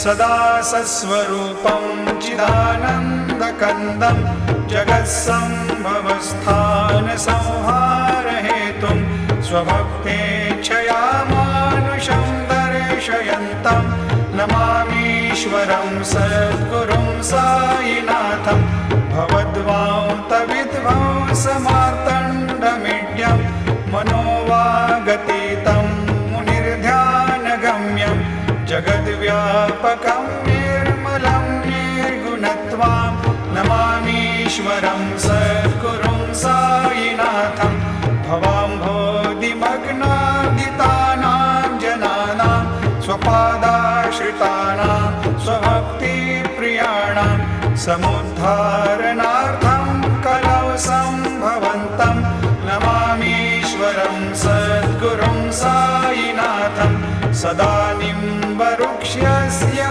सदा सस्वरूपं चिदानन्दकन्दं जगत्सम्भवस्थानसंहारहेतुं स्वभक्तेच्छया मानुषं दर्शयन्तं नमामीश्वरं सद्गुरुं साईनाथं भवद्वान्तविध्वंसमार्तण्डमीड्यं मनोवागतीतं मुनिर्ध्यानगम्यं जगद्व्यापकं निर्मलं निर्गुणत्वां नमामीश्वरं सद्गुरुं साईनाथं भवाम्भोधिमग्नादितानां जनानां स्वपादाश्रितानां स्वभक्तिप्रियाणां समुद्धारणार्थं कलौ सम्भवन्तं नमामीश्वरं सद्गुरुं साईनाथं सदा निम्बवृक्षस्य